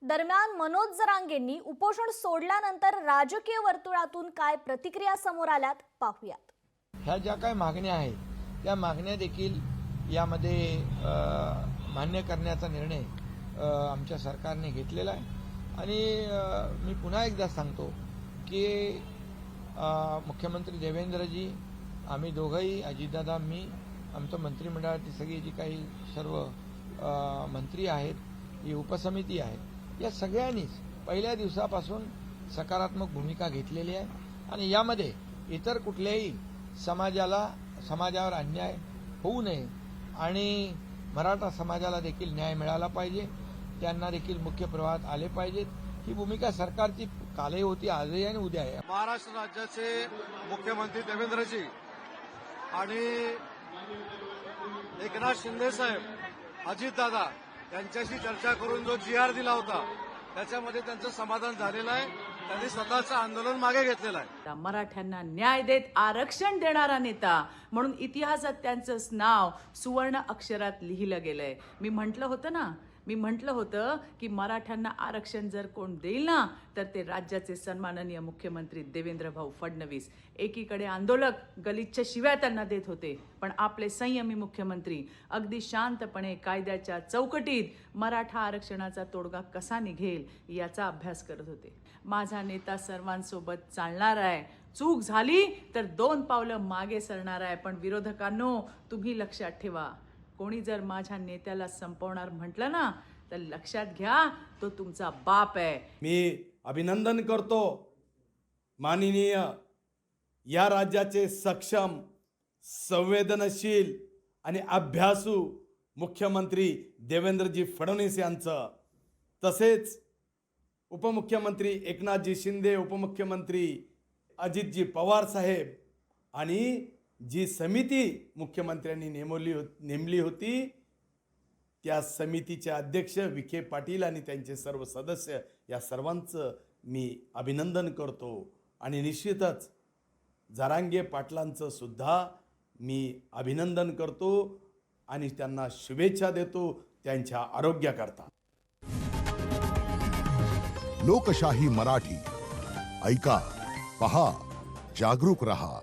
दरम्यान मनोज जरांगेंनी उपोषण सोडल्यानंतर राजकीय वर्तुळातून काय प्रतिक्रिया समोर आल्यात पाहूयात। ह्या ज्या काही मागण्या आहेत त्या मागण्या देखील यामध्ये मान्य करण्याचा निर्णय आमच्या सरकारने घेतलेला आहे आणि मी पुन्हा एकदा सांगतो की मुख्यमंत्री देवेंद्रजी, आम्ही दोघंही, अजितदादा, मी, आमचं मंत्रिमंडळातील सगळी जी काही सर्व मंत्री आहेत, ही उपसमिती आहे, या सगळ्यांनीच पहिल्या दिवसापासून सकारात्मक भूमिका घेतलेली आहे आणि यामध्ये इतर कुठल्याही समाजावर अन्याय होऊ नये आणि मराठा समाजाला देखील न्याय मिळाला पाहिजे, त्यांना देखील मुख्य प्रवाहात आले पाहिजेत, ही भूमिका सरकारची कालही होती, आजही आणि उद्या आहे। महाराष्ट्र राज्याचे मुख्यमंत्री देवेंद्रजी आणि एकनाथ शिंदे साहेब, अजितदादा यांच्याशी चर्चा करून जो GR दिला होता त्याच्यामध्ये त्यांचं समाधान झालेलं आहे। त्यांनी स्वतःचं आंदोलन मागे घेतलेलं आहे। मराठ्यांना न्याय देत आरक्षण देणारा नेता म्हणून इतिहासात त्यांचं नाव सुवर्ण अक्षरात लिहिलं गेलंय। मी म्हटलं होतं की मराठ्यांना आरक्षण जर कोण देईल ना तर ते राज्याचे सन्माननीय मुख्यमंत्री देवेंद्र भाऊ फडणवीस। एकीकडे आंदोलक गलिच्छ शिव्या त्यांना देत होते, पण आपले संयमी मुख्यमंत्री अगदी शांतपणे कायद्याच्या चौकटीत मराठा आरक्षणाचा तोडगा कसा निघेल याचा अभ्यास करत होते। माझा नेता सर्वांसोबत चालणार आहे, चूक झाली तर 2 पावलं मागे सरणार आहे। पण विरोधकांनो, तुम्ही लक्षात ठेवा, कोणी जर माझ्या नेत्याला संपवणार म्हटलं ना तर लक्षात घ्या, तो तुमचा बाप आहे। मी अभिनंदन करतो माननीय या राज्याचे सक्षम, संवेदनशील आणि अभ्यासू मुख्यमंत्री देवेंद्रजी फडणवीस यांचं, तसेच उपमुख्यमंत्री एकनाथजी शिंदे, उपमुख्यमंत्री अजितजी पवार साहेब आणि जी समिती मुख्यमंत्र्यांनी नेमली होती त्या समितीचे अध्यक्ष विखे पाटील आणि त्यांचे सर्व सदस्य, या सर्वांचं मी अभिनंदन करतो आणि निश्चितच जरांगे पाटलांचं सुद्धा मी अभिनंदन करतो आणि त्यांना शुभेच्छा देतो त्यांच्या आरोग्याकरता। लोकशाही मराठी ऐका, पहा, जागरूक रहा।